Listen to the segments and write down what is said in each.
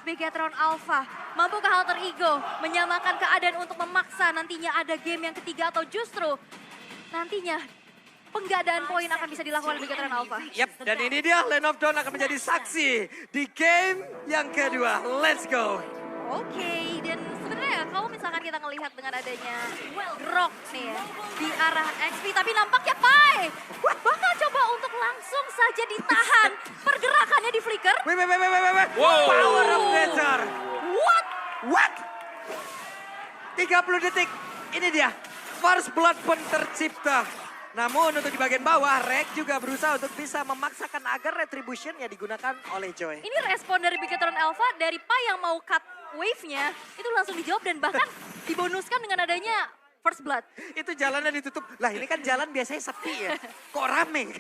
Bigetron Alpha. Mampukah Alter Ego menyamakan keadaan untuk memaksa nantinya ada game yang ketiga atau justru nantinya penggadaan poin akan bisa dilakukan oleh Bigetron Alpha? Yap, dan ini dia Land of Dawn akan menjadi saksi di game yang kedua. Let's go. Oke, dan sebenarnya kalau misalkan kita ngelihat dengan adanya Grok nih ya, di arah XP, tapi nampaknya Pai bakal coba untuk langsung saja ditahan pergerakannya di flicker. Wait. Wow. Power of Nature. What? 30 detik, ini dia. First Blood pun tercipta. Namun untuk di bagian bawah, Rek juga berusaha untuk bisa memaksakan agar Retribution-nya digunakan oleh Joy. Ini respon dari Bigetron Alpha dari Pai yang mau cut wave-nya, itu langsung dijawab dan bahkan dibonuskan dengan adanya First Blood. Itu jalannya ditutup. Lah ini kan jalan biasanya sepi ya. Kok rame?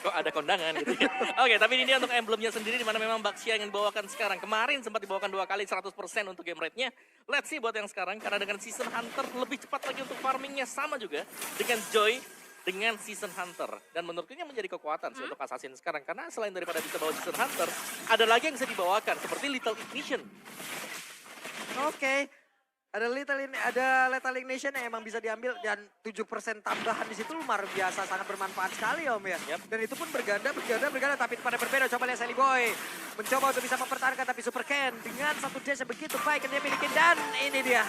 Kok ada kondangan gitu. Oke, tapi ini dia untuk emblemnya sendiri di mana memang Baxia yang dibawakan sekarang. Kemarin sempat dibawakan 2 kali 100% untuk game rate-nya. Let's see buat yang sekarang karena dengan Season Hunter lebih cepat lagi untuk farmingnya sama juga dengan Joy dengan Season Hunter. Dan menurutku ini menjadi kekuatan sih untuk Assassin sekarang. Karena selain daripada bisa bawa Season Hunter, ada lagi yang bisa dibawakan seperti Little Ignition. Oke. Ada Lethal Ignition yang emang bisa diambil dan 7% tambahan di situ luar biasa, sangat bermanfaat sekali Om ya. Yep. Dan itu pun berganda, tapi pada berbeda. Coba lihat Sally Boy mencoba untuk bisa mempertahankan, tapi Super Ken dengan satu dash yang begitu baik yang dia miliki. Dan ini dia,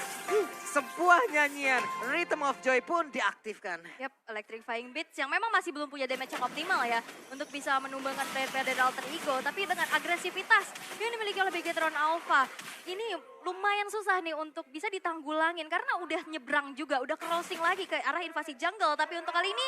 sebuah nyanyian Rhythm of Joy pun diaktifkan. Yap, Electrifying Beats yang memang masih belum punya damage yang optimal ya untuk bisa menumbangkan player-player dari Alter Ego. Tapi dengan agresivitas yang dimiliki oleh Bigetron Alpha, ini lumayan susah nih untuk bisa ditanggulangin karena udah nyebrang juga, udah crossing lagi ke arah invasi jungle. Tapi untuk kali ini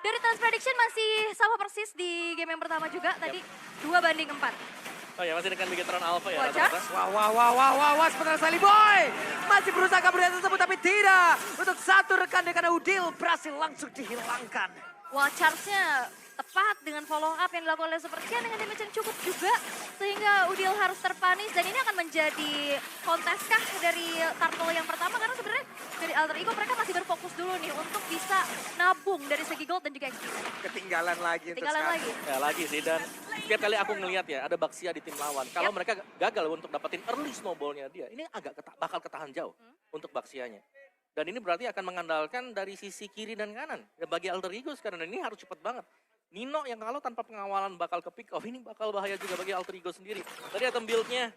dari Trans Prediction masih sama persis di game yang pertama juga, tadi 2-4. Oh ya, masih dengan Bigetron Alpha ya. Wajar. Wah, sebentar Sally Boy masih berusaha kabur dari tersebut, tapi tidak. Untuk satu rekan dengan Udil berhasil langsung dihilangkan. Wall charge-nya tepat dengan follow up yang dilakukan oleh Super Ken dengan damage yang cukup juga. Sehingga Udil harus terpanis dan ini akan menjadi konteskah dari Turtle yang pertama. Karena sebenarnya dari Alter Ego mereka masih berfokus dulu nih untuk bisa nabung dari segi gold dan juga XP. Ketinggalan lagi. Ketinggalan lagi. Ya lagi sih, dan setiap kali aku ngelihat ya ada Baxia di tim lawan. Kalau mereka gagal untuk dapetin early snowballnya dia, ini agak bakal ketahan jauh untuk Baxianya. Dan ini berarti akan mengandalkan dari sisi kiri dan kanan. Ya, bagi Alter Ego sekarang, dan ini harus cepat banget. Nino yang kalau tanpa pengawalan bakal ke pick off, ini bakal bahaya juga bagi Alter Ego sendiri. Tadi item build-nya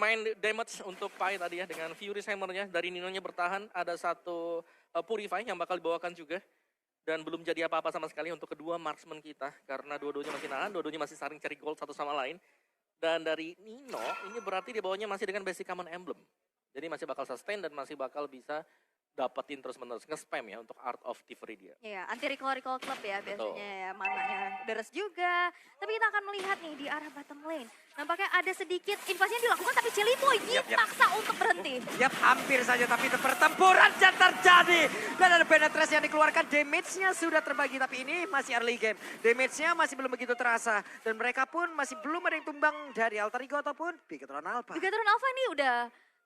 main damage untuk Pai tadi ya, dengan Fury Hammer-nya. Dari Nino-nya bertahan, ada satu Purify yang bakal dibawakan juga. Dan belum jadi apa-apa sama sekali untuk kedua marksman kita. Karena dua-duanya masih nahan, dua-duanya masih saling cari gold satu sama lain. Dan dari Nino, ini berarti di bawahnya masih dengan basic common emblem. Jadi masih bakal sustain dan masih bakal bisa dapetin terus-menerus nge-spam ya untuk Art of Thievery dia. Iya, anti recall club ya biasanya ya, mananya deres juga. Tapi kita akan melihat nih di arah bottom lane. Nampaknya ada sedikit invasinya dilakukan tapi Celiboy dipaksa untuk berhenti. Yap, hampir saja tapi pertempuran yang terjadi. Dan ada penetrasi yang dikeluarkan, damage-nya sudah terbagi. Tapi ini masih early game, damage-nya masih belum begitu terasa. Dan mereka pun masih belum ada yang tumbang dari Alter Ego ataupun Bigetron Alpha. Bigetron Alpha ini udah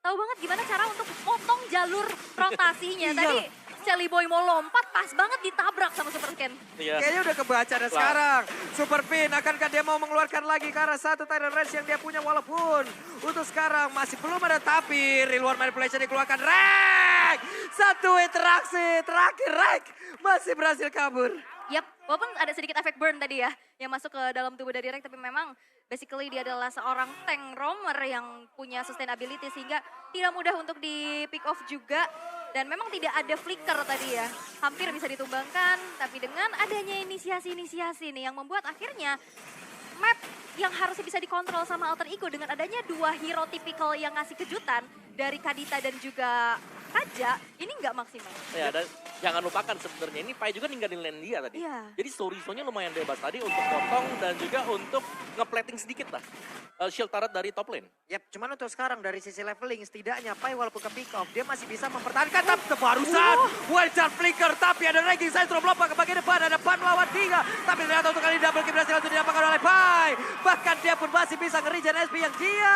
tahu banget gimana cara untuk potong jalur rotasinya. Tadi Celiboy mau lompat, pas banget ditabrak sama Super Ken. Iya. Kayaknya udah kebaca dan sekarang. Super Pin, akankah dia mau mengeluarkan lagi ke arah satu Tyrant Rage yang dia punya, walaupun untuk sekarang masih belum ada, tapi reward manipulation dikeluarkan. Rek! Satu interaksi terakhir, Rek masih berhasil kabur. Yap, walaupun ada sedikit efek burn tadi ya, yang masuk ke dalam tubuh dari Rek, tapi memang basically dia adalah seorang tank roamer yang punya sustainability sehingga tidak mudah untuk di pick off juga. Dan memang tidak ada flicker tadi ya, hampir bisa ditumbangkan, tapi dengan adanya inisiasi-inisiasi nih yang membuat akhirnya map yang harusnya bisa dikontrol sama Alter Ego dengan adanya dua hero tipikal yang ngasih kejutan dari Kadita dan juga Raja, ini nggak maksimal. Ya, dan jangan lupakan sebenarnya ini Pai juga ninggalin lane dia tadi. Iya. Jadi story-nya lumayan bebas tadi untuk potong dan juga untuk nge-plating sedikit lah. Shield turret dari top lane. Yap, cuman untuk sekarang dari sisi leveling setidaknya Pai walaupun ke pick off dia masih bisa mempertahankan, tapi barusan wild card flicker, tapi ada ranking saya terus melompat ke bagian depan, ada Pan melawan 3, tapi ternyata untuk kali ini double kill berhasil untuk didapatkan oleh Pai. Bahkan dia pun masih bisa nge-regen SP yang dia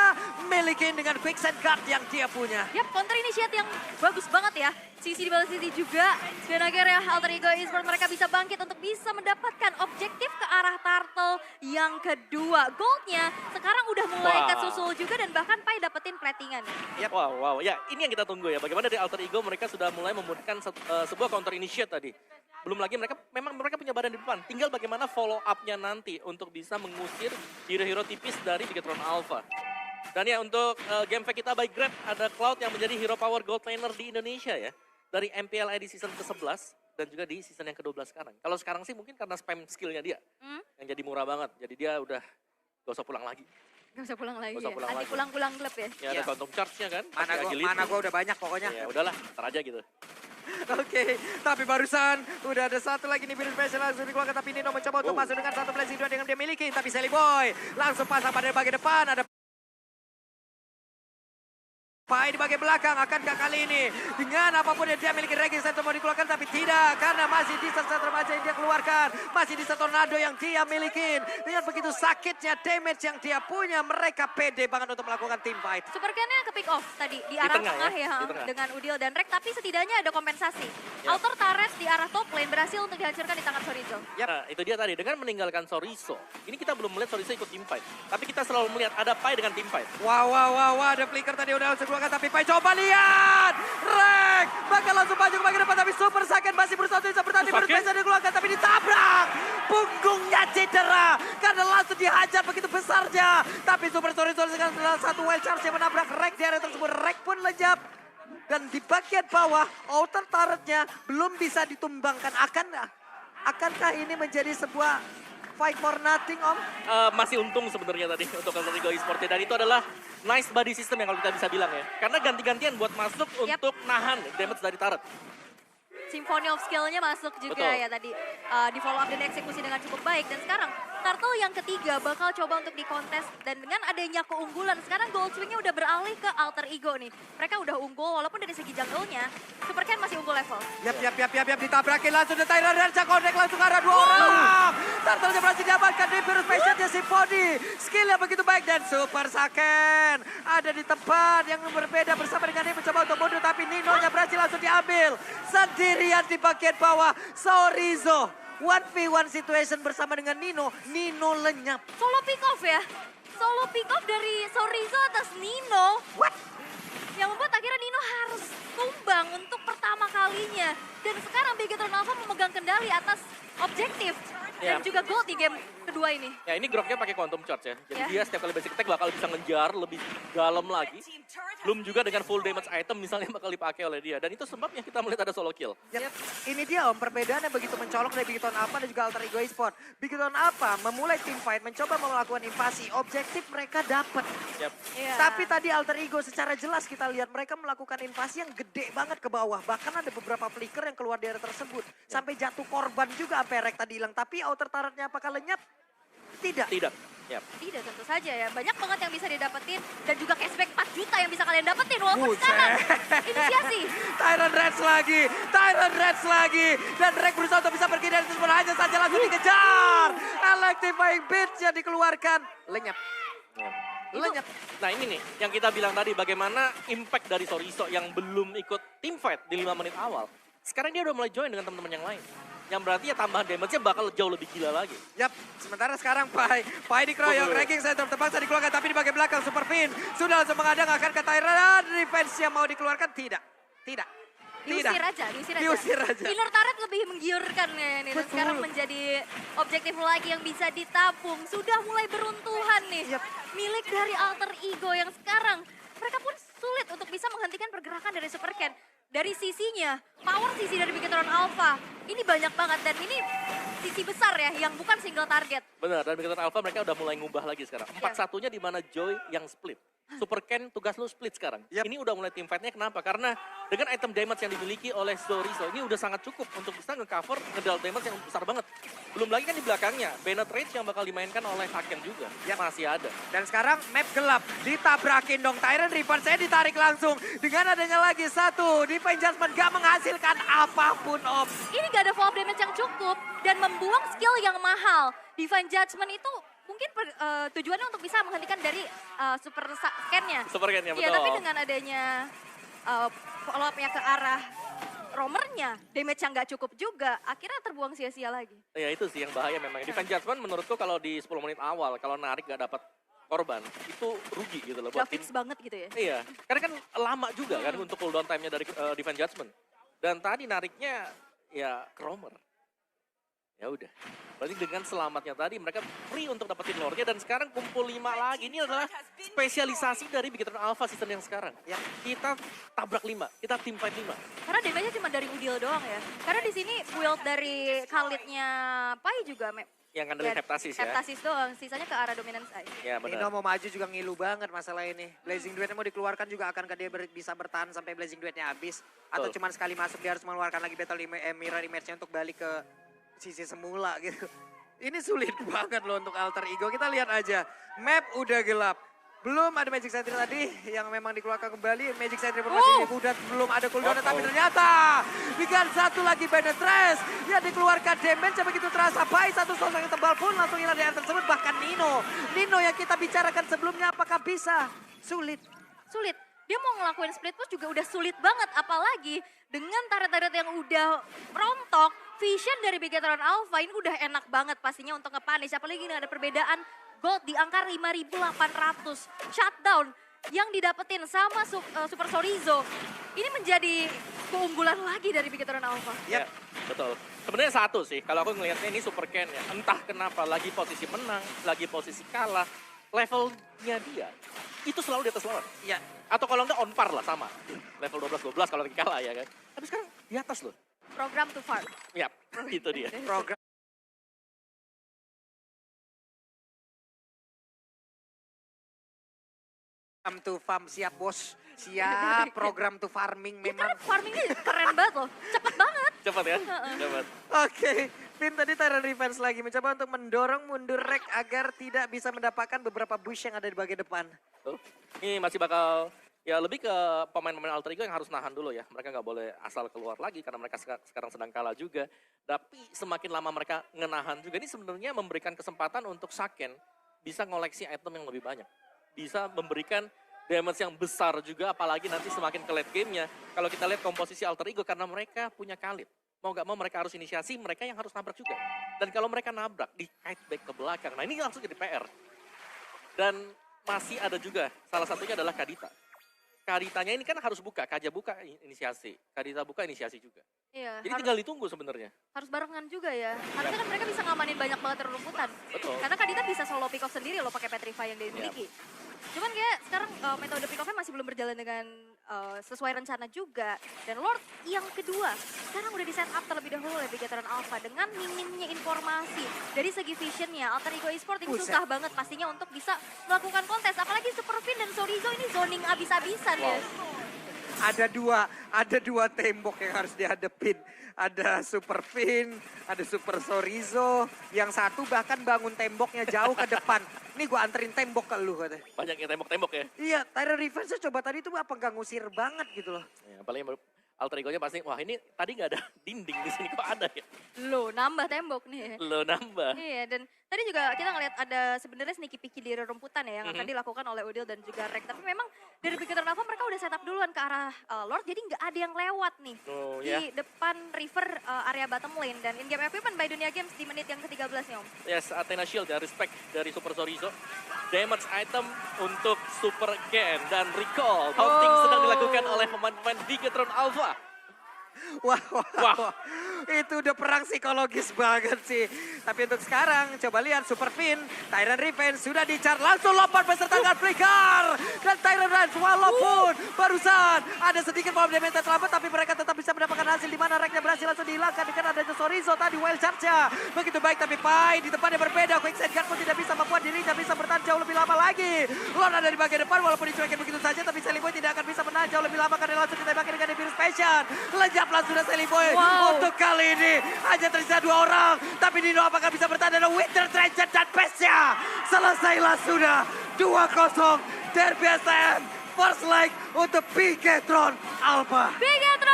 miliki dengan quick send card yang dia punya. Yap, counter initiate yang bagus banget ya. Sisi di bawah sisi juga. Dan akhirnya Alter Ego Esports mereka bisa bangkit untuk bisa mendapatkan objektif ke arah Turtle yang kedua. Goldnya sekarang udah mulai Wah. kesusul juga dan bahkan Pai dapetin platingan. Wow, ya ini yang kita tunggu ya. Bagaimana dari Alter Ego mereka sudah mulai membutuhkan sebuah counter initiate tadi. Belum lagi mereka punya badan di depan. Tinggal bagaimana follow up-nya nanti untuk bisa mengusir hero-hero tipis dari Bigetron Alpha. Dan ya untuk game fake kita by Grab ada Cloud yang menjadi hero power gold laner di Indonesia ya. Dari MPLA di season ke-11 dan juga di season yang ke-12 sekarang. Kalau sekarang sih mungkin karena spam skillnya dia yang jadi murah banget. Jadi dia udah gak usah pulang lagi. Gak usah pulang lagi Gak usah ya, pulang nanti lagi. pulang-pulang klub ya. Ya ada quantum charge-nya kan. Mana gua udah banyak pokoknya. Ya udahlah, ntar aja gitu. Oke, tapi barusan udah ada satu lagi nih Biru Special langsung dikeluarkan. Tapi Nino mencoba untuk masuk dengan satu blessing dua dengan dia miliki. Tapi Sally Boy langsung pasang pada bagian depan. Ada Pai di bagian belakang, akankah kali ini dengan apapun yang dia miliki Reggie Center mau dikeluarkan tapi tidak karena masih di center aja yang dia keluarkan, masih di tornado yang dia miliki. Dengan begitu sakitnya damage yang dia punya, mereka pede banget untuk melakukan team fight. Super Ken-nya ke pick off tadi di arah tengah tengah ya, ya, di tengah. dengan Udil dan Rek, tapi setidaknya ada kompensasi. Ya. Outer turret di arah top lane berhasil untuk dihancurkan di tangan Sorizo. Nah, itu dia tadi dengan meninggalkan Sorizo. Ini kita belum melihat Sorizo ikut team fight, tapi kita selalu melihat ada Pai dengan team fight. Wow, ada flicker tadi udah langsung keluarkan tapi Pai coba lihat. Rek bakal langsung maju ke bagian depan tapi Super Saiyan masih berusaha untuk bisa bertahan. Baru Saiyan? bisa dikeluarkan tapi ditabrak. Punggungnya cedera karena langsung dihajar begitu besarnya. Tapi Super Sorizo dengan satu wild charge yang menabrak Rek di area tersebut. Rek pun lenyap. Dan di bagian bawah, outer turretnya belum bisa ditumbangkan. Akankah ini menjadi sebuah fight for nothing, Om? Masih untung sebenarnya tadi untuk Alter Ego Esports dan itu adalah nice body system yang kalau kita bisa bilang ya. Karena ganti-gantian buat masuk untuk nahan damage dari turret. Symphony of Skill-nya masuk juga Betul. ya tadi. Di follow up dan eksekusi dengan cukup baik. Dan sekarang Turtle yang ketiga bakal coba untuk dikontes. Dan dengan adanya keunggulan, sekarang Gold Swing-nya udah beralih ke Alter Ego nih. Mereka udah unggul walaupun dari segi jungle-nya, Super Ken masih unggul level. Yap, ditabrakin langsung di Tyler Rancha, connect langsung ke arah dua orang. Turtle-nya berhasil diamankan di Virus Passion-nya Symphony. Skill yang begitu baik dan Super Saiyan ada di tempat yang berbeda bersama dengan dia mencoba untuk mundur. Tapi Nino-nya berhasil langsung diambil. Sendirian di bagian bawah, Sorizo 1v1 situation bersama dengan Nino. Nino lenyap. Solo pick off ya. Solo pick off dari Sorizo atas Nino. What? Yang membuat akhirnya Nino harus tumbang untuk pertama kalinya. Dan sekarang Bigetron Alpha memegang kendali atas objektif. Dan Ya. juga gold di game kedua ini. Ya ini groknya pakai quantum charge ya. Jadi Ya. dia setiap kali basic attack bakal bisa ngejar lebih dalam lagi. Belum juga dengan full damage item misalnya bakal dipakai oleh dia. Dan itu sebabnya kita melihat ada solo kill. Yap. Ini dia Om, perbedaannya begitu mencolok dari Bigetron Alpha dan juga Alter Ego Esports. Bigetron Alpha memulai team fight, mencoba melakukan invasi. Objektif mereka dapat. Yap. Iya. Tapi tadi Alter Ego secara jelas kita lihat mereka melakukan invasi yang gede banget ke bawah. Bahkan ada beberapa flicker yang keluar dari tersebut. Sampai jatuh korban juga sampai Rek tadi hilang. Tapi outer turretnya apakah lenyap? Tidak. Tidak. Yap. Tidak, tentu saja ya. Banyak banget yang bisa didapetin. Dan juga cashback 4 juta yang bisa kalian dapetin. Walaupun Buset. sekarang inisiasi. Tyrant Reds lagi. Dan Rek berusaha untuk bisa pergi dari tersebut. Hanya saja langsung dikejar. Electrifying Beats-nya dikeluarkan. Lenyap. Lenyap. Nah ini nih yang kita bilang tadi bagaimana impact dari Sorizo yang belum ikut team fight di 5 menit awal. Sekarang dia udah mulai join dengan teman-teman yang lain. Yang berarti ya tambahan damage-nya bakal jauh lebih gila lagi. Yap, sementara sekarang Pai dikeroyok, ranking center terpaksa dikeluarkan tapi di bagian belakang Super Fin sudah langsung mengadang akan ke Tyrant. Defense yang mau dikeluarkan tidak. Diusir aja. Diusir aja. Inner turret lebih menggiurkan ya ini. Dan Betul. sekarang menjadi objektif lagi yang bisa ditabung. Sudah mulai beruntuhan nih. Yap. Milik dari Alter Ego yang sekarang mereka pun sulit untuk bisa menghentikan pergerakan dari Super Ken. Dari sisinya, power sisi dari Bigetron Alpha ini banyak banget dan ini sisi besar ya yang bukan single target. Benar, dan Bigetron Alpha mereka udah mulai ngubah lagi sekarang. 4-1-nya di mana Joy yang split. Super Ken tugas lu split sekarang. Yap. Ini udah mulai team fight-nya kenapa? Karena dengan item damage yang dimiliki oleh Sorizo ini udah sangat cukup untuk bisa nge-cover ngedal damage yang besar banget. Belum lagi kan di belakangnya, Bennett Rage yang bakal dimainkan oleh Haken juga. Yap. Masih ada. Dan sekarang map gelap, ditabrakin dong Tyrant Reaper, saya ditarik langsung. Dengan adanya lagi satu, Divine Judgment gak menghasilkan apapun Om. Ini gak ada fall damage yang cukup dan membuang skill yang mahal. Divine Judgment itu mungkin tujuannya untuk bisa menghentikan dari Super Ken-nya. Super Ken-nya, Iya, betul. tapi dengan adanya follow up-nya ke arah roamernya, damage-nya nggak cukup juga, akhirnya terbuang sia-sia lagi. Ya itu sih yang bahaya memang. Defense Judgment menurutku kalau di 10 menit awal, kalau narik gak dapat korban, itu rugi gitu loh buat Udah tim. fix banget gitu ya. Iya, karena kan lama juga kan untuk cooldown time-nya dari Defense Judgment. Dan tadi nariknya ya ke roamer. Ya udah. Berarti dengan selamatnya tadi mereka free untuk dapetin lore-nya dan sekarang kumpul 5 lagi. Ini adalah spesialisasi dari Bigetron Alpha season yang sekarang. Ya, kita tabrak 5, kita team fight 5. Karena damage-nya cuma dari Udil doang ya. Karena di sini build dari Khalid-nya Pai juga Yang ngandelin Heptasis ya. Heptasis doang, sisanya ke arah dominance side. Ya Nino benar. mau maju juga ngilu banget masalah ini. Blazing Duetnya mau dikeluarkan juga akankah dia bisa bertahan sampai Blazing Duetnya habis? Atau Betul. cuma sekali masuk dia harus mengeluarkan lagi Battle Mirror Image-nya untuk balik ke sisi semula gitu. Ini sulit banget loh untuk Alter Ego. Kita lihat aja, map udah gelap. Belum ada Magic Sentry tadi yang memang dikeluarkan kembali. Magic Sentry masih udah belum ada cooldown tapi ternyata dengan satu lagi Penetrance yang dikeluarkan damage begitu terasa baik. Satu sosok yang tebal pun langsung hilang di area tersebut. Bahkan Nino yang kita bicarakan sebelumnya apakah bisa? Sulit. Sulit. Dia mau ngelakuin split push juga udah sulit banget. Apalagi dengan taret-taret yang udah rontok, vision dari Bigetron Alpha ini udah enak banget pastinya untuk nge-punish. Apalagi ini ada perbedaan gold di angka 5.800. Shutdown yang didapetin sama Super Sorizo. Ini menjadi keunggulan lagi dari Bigetron Alpha. Ya, betul. Sebenarnya satu sih, kalau aku ngelihatnya ini Super Ken ya. Entah kenapa lagi posisi menang, lagi posisi kalah, levelnya dia itu selalu di atas lawan. Ya, Atau kalau enggak on par lah sama. Level 12-12 kalau lagi kalah ya kan. Tapi sekarang di atas loh. Program to farm. Yap, itu dia. program to farm siap bos. Siap program to farming memang. Karena farmingnya keren banget loh. Cepet banget. Cepat ya, cepat. Oke, Pin tadi Tyrant Revenge lagi mencoba untuk mendorong mundur Rek agar tidak bisa mendapatkan beberapa bush yang ada di bagian depan. Tuh. Ini masih bakal ya lebih ke pemain-pemain Alter Ego yang harus nahan dulu ya. Mereka nggak boleh asal keluar lagi karena mereka sekarang sedang kalah juga. Tapi semakin lama mereka ngenahan juga ini sebenarnya memberikan kesempatan untuk Saken bisa ngoleksi item yang lebih banyak. Bisa memberikan damage yang besar juga apalagi nanti semakin ke late game-nya. Kalau kita lihat komposisi Alter Ego karena mereka punya Khalid. Mau nggak mau mereka harus inisiasi, mereka yang harus nabrak juga. Dan kalau mereka nabrak, di kite back ke belakang. Nah ini langsung jadi PR. Dan masih ada juga, salah satunya adalah Kadita. Kaditanya ini kan harus buka, Kaja buka inisiasi. Kadita buka inisiasi juga. Iya. Jadi tinggal ditunggu sebenarnya. Harus barengan juga ya. Harusnya kan mereka bisa ngamanin banyak banget rumputan. Betul. Karena Kadita bisa solo pick off sendiri loh pakai Petrify yang dia miliki. Cuman kayak sekarang metode pick off-nya masih belum berjalan dengan sesuai rencana juga. Dan Lord yang kedua, sekarang udah di set up terlebih dahulu oleh Bigetron Alpha. Dengan minimnya informasi dari segi visionnya, Alter Ego Esport ini susah banget pastinya untuk bisa melakukan kontes. Apalagi Super Fin dan Sorizo ini zoning abis-abisan ya. Ada dua tembok yang harus dihadepin. Ada Super Fin, ada Super Sorizo. Yang satu bahkan bangun temboknya jauh ke depan. Nih gue anterin tembok ke lu katanya. Banyak yang tembok-tembok ya. Iya, Tyrant Revenge coba tadi tuh apa gak ngusir banget gitu loh. Ya apalagi Alter Ego-nya pasti, wah ini tadi nggak ada dinding di sini kok ada ya. Loh, nambah tembok nih. Lo nambah. Iya, dan tadi juga kita ngeliat ada sebenarnya sneaky picky di rumputan ya yang akan dilakukan oleh Udil dan juga Rek. Tapi memang dari Bigetron Alpha mereka udah setup duluan ke arah Lord, jadi nggak ada yang lewat nih Oh, di ya. depan river area bottom lane. Dan in-game equipment by Dunia Games di menit yang ke-13 nih Om. Yes, Athena Shield ya, respect dari Super Sorizo. Damage item untuk Super Ken dan Recall. Taunting sedang dilakukan oleh pemain-pemain Bigetron Alpha. Wah, Wah. itu udah perang psikologis banget sih. Tapi untuk sekarang, coba lihat Super Fin, Tyrant Revenge sudah dicar langsung lompat beserta dengan Flicker. Dan Tyrant Revenge walaupun barusan ada sedikit power damage terlambat, tapi mereka tetap bisa mendapatkan hasil di mana Reknya berhasil langsung dihilangkan dengan adanya Sorizo tadi wild charge-nya. Begitu baik tapi Pai di depannya berbeda. Quicksand Guard pun tidak bisa membuat dirinya bisa bertahan jauh lebih lama lagi. Lord ada di bagian depan walaupun dicuekin begitu saja, tapi Selly Boy tidak akan bisa menahan jauh lebih lama karena langsung ditembaki dengan Virus Passion. Lejap langsung dari Selly Boy. Untuk kali ini hanya tersisa 2 orang. Tapi Nino apakah bisa bertahan dengan Winter Treasure dan Pesya. Selesailah sudah 2-0 Derby STM. First leg untuk Bigetron Alpha. Bigetron